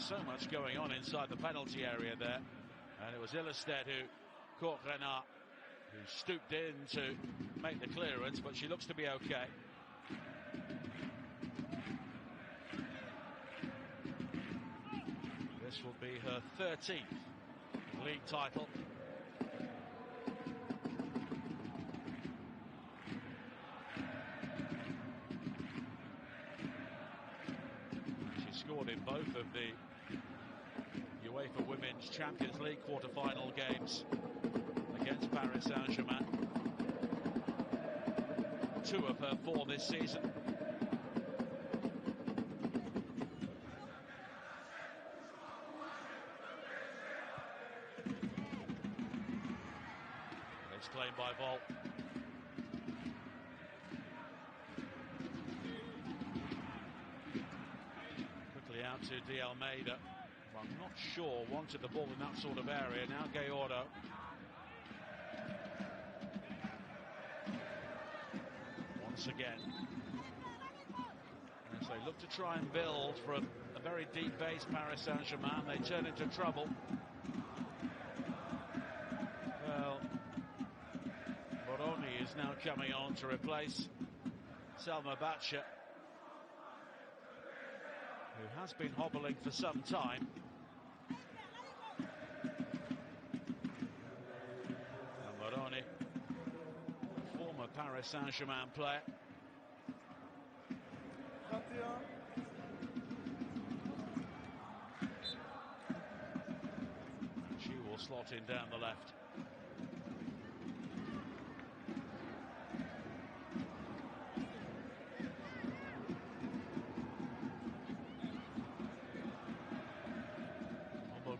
so much going on inside the penalty area there, and it was Ilestedt who caught Renard, who stooped in to make the clearance, but she looks to be okay. This will be her 13th league title. She scored in both of the UEFA Women's Champions League quarter-final games against Paris Saint-Germain. 2 of her 4 this season. It's claimed by Vol. Quickly out to De Almeida, who I'm not sure wanted the ball in that sort of area. Now Gayordo. Once again, as they look to try and build from a very deep base, Paris Saint-Germain, they turn into trouble. Well, Moroni is now coming on to replace Selma Batcha, who has been hobbling for some time. And Moroni, former Paris Saint-Germain player. She will slot in down the left.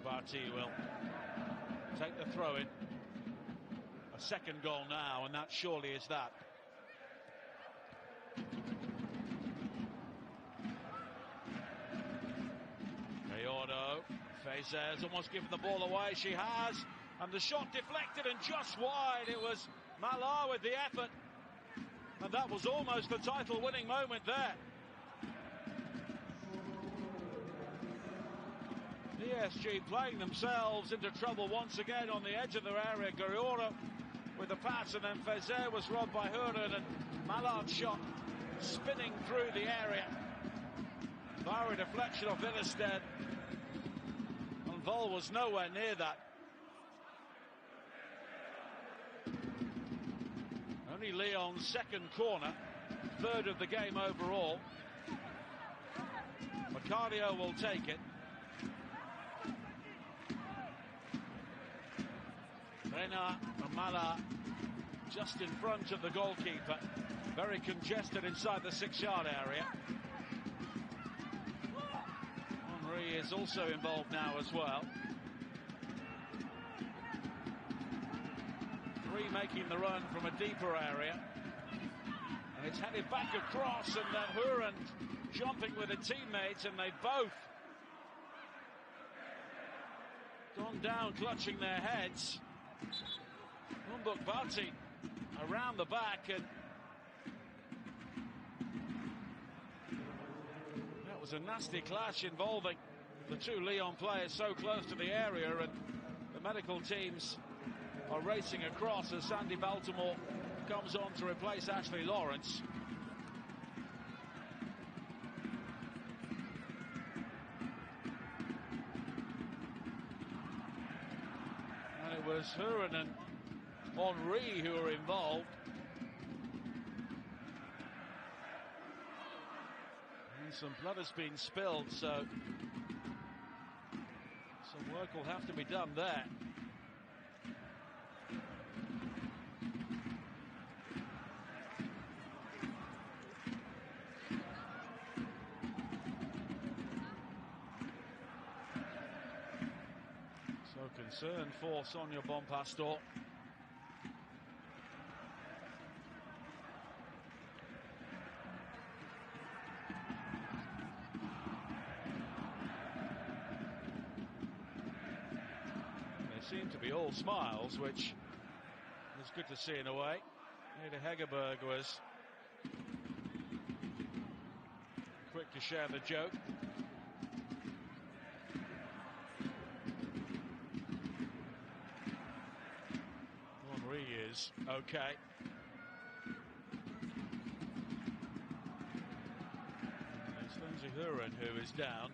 Barty will take the throw in. A second goal now, and that surely is that. Gayordo, Fezer's almost given the ball away. She has, and the shot deflected and just wide. It was Mallard with the effort, and that was almost the title-winning moment there. PSG playing themselves into trouble once again on the edge of their area. Gayordo with the pass, and then Fezer was robbed by Huren, and Mallard's shot spinning through the area. Fiery deflection of Ilestedt, and Vol was nowhere near that. Only Lyon's second corner, 3rd of the game overall. Macario will take it. Renard and Mallard just in front of the goalkeeper. Very congested inside the 6-yard area. Henry is also involved now as well. 3 making the run from a deeper area. And it's headed back across, and Huren jumping with a teammate, and they both gone down clutching their heads. Umbuk Bati around the back, and that was a nasty clash involving the 2 Lyon players so close to the area, and the medical teams are racing across as Sandy Baltimore comes on to replace Ashley Lawrence. And it was Huren and Henry who were involved. And some blood has been spilled, so some work will have to be done there. So concern for Sonia Bonpastor. Seem to be all smiles, which is good to see in a way. Ada Hegerberg was quick to share the joke. was okay. It's Lindsay Huron who is down.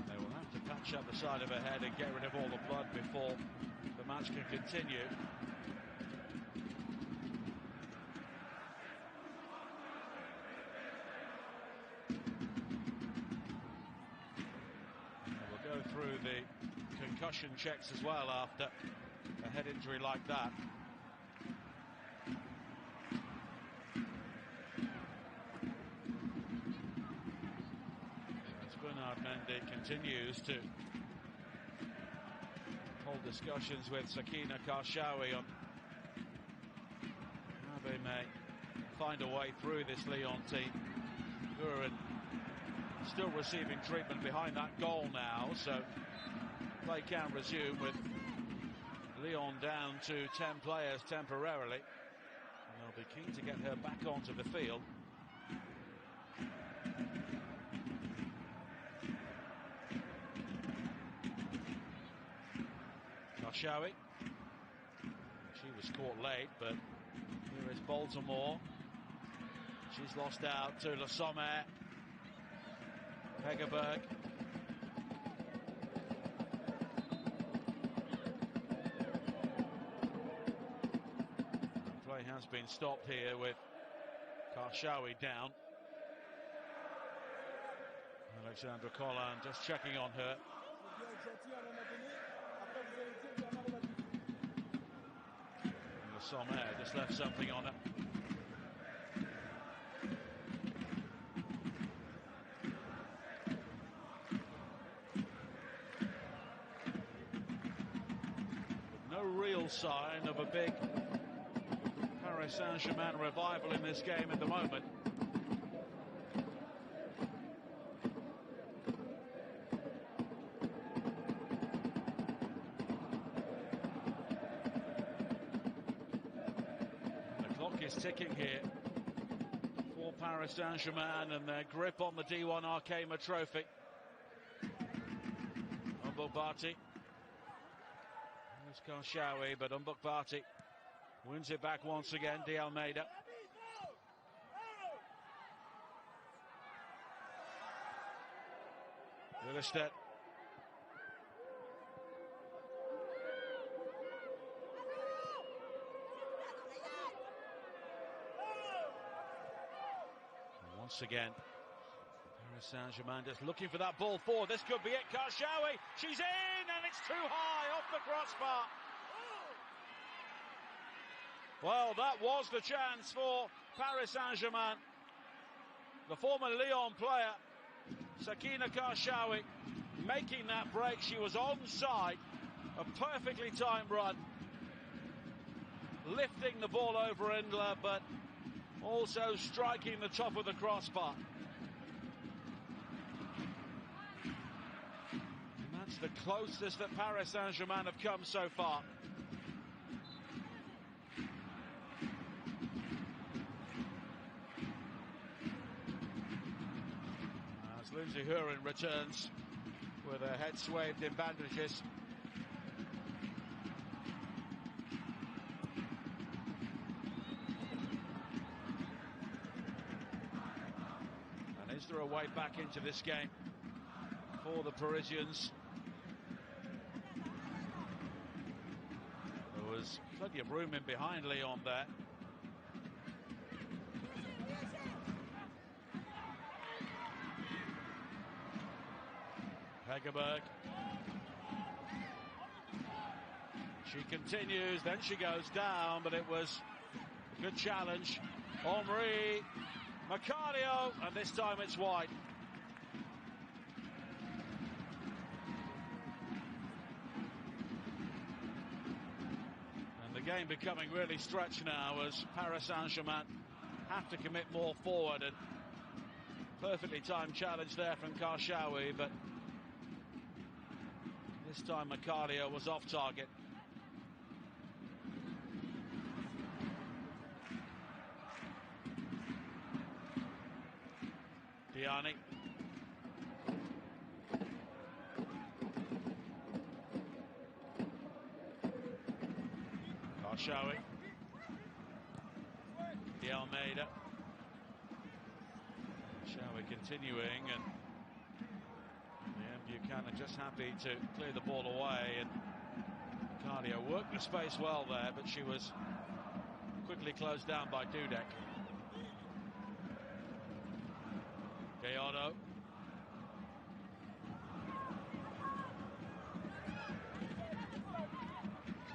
They will have to patch up the side of her head and get rid of all the blood before the match can continue. Go through the concussion checks as well after a head injury like that. As Bernard Mendy continues to hold discussions with Sakina Karshawi on how they may find a way through this Lyon team. Gurin still receiving treatment behind that goal now, so play can resume with Lyon down to 10 players temporarily, and they'll be keen to get her back onto the field. Karshawi, she was caught late, but here is Baltimore. She's lost out to Le Sommer. Hegerberg. Play has been stopped here with Karshawi down. Alexandra Collin just checking on her. And Le Sommer just left something on her. No real sign of a big Paris Saint-Germain revival in this game at the moment. The clock is ticking here for Paris Saint-Germain and their grip on the D1 Arkema trophy. Umbok It's Karshawi, but Umbok Bhatti wins it back once again. De Almeida. Ilestedt. Once again, Paris Saint-Germain just looking for that ball forward. This could be it. Karshawi, she's in, and it's too high off the crossbar. Well, that was the chance for Paris Saint-Germain. The former Lyon player, Sakina Karshawi, making that break. She was onside. A perfectly timed run. Lifting the ball over Indler, but also striking the top of the crossbar. And that's the closest that Paris Saint-Germain have come so far. As Lindsay Huron returns with her head swathed in bandages. And is there a way back into this game for the Parisians? There was plenty of room in behind Lyon there. Hegerberg. She continues, then she goes down, but it was a good challenge. Henri, Macario, and this time it's wide. And the game becoming really stretched now as Paris Saint-Germain have to commit more forward, and perfectly timed challenge there from Karshawi, but this time Macario was off target. Diani. Karshawi. De Almeida. Karshawi continuing, and Buchanan just happy to clear the ball away, and Cardio worked the space well there, but she was quickly closed down by Dudek. Gallardo.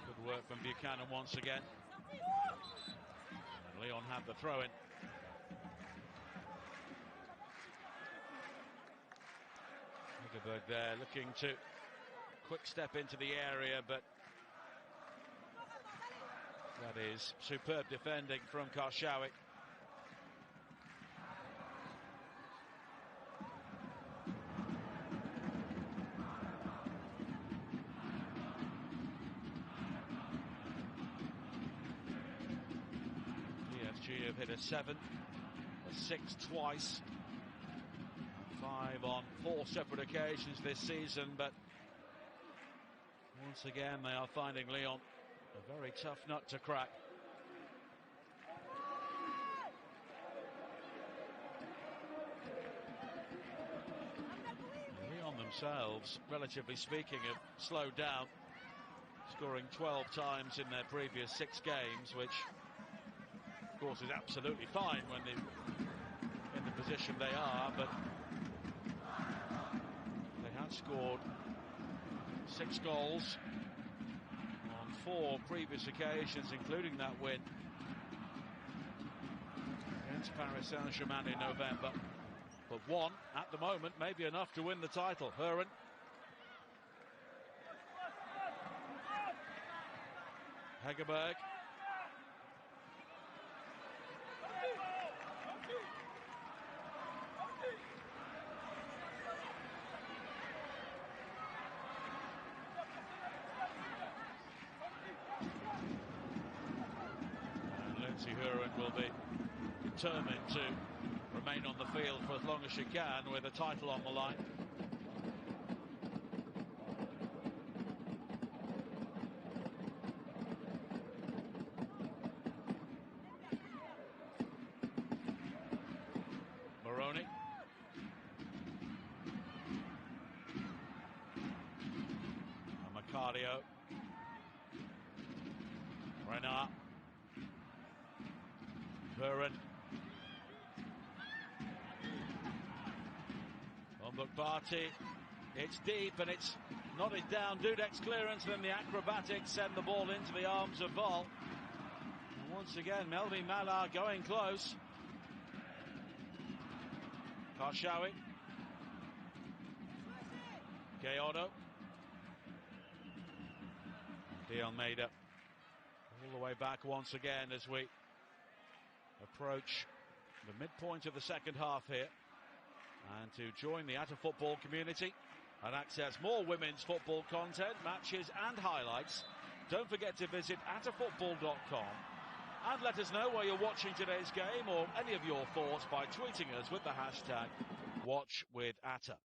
Good work from Buchanan once again. And Lyon had the throw-in. Hegerberg there looking to quick step into the area, but that is superb defending from Karshawi. PSG have hit a 7, a 6 twice, 5 on 4 separate occasions this season, but once again they are finding Lyon a very tough nut to crack. Lyon themselves, relatively speaking, have slowed down, scoring 12 times in their previous 6 games, which of course is absolutely fine when they're in the position they are, but they have scored 6 goals on 4 previous occasions, including that win against Paris Saint-Germain in November. But 1 at the moment may be enough to win the title. Heron. Hegerberg. Heron will be determined to remain on the field for as long as she can with a title on the line. Moroni. And Macario. Renard. Heron. Barty. It's deep and it's nodded down. Dudek's clearance, then the acrobatics send the ball into the arms of Vol. And once again, Melvin Mallard going close. Karshawi. Gallardo. De Almeida. All the way back once again as we approach the midpoint of the second half here. And to join the Atta Football community and access more women's football content, matches and highlights, don't forget to visit attafootball.com and let us know where you're watching today's game or any of your thoughts by tweeting us with the hashtag WatchWithAtta.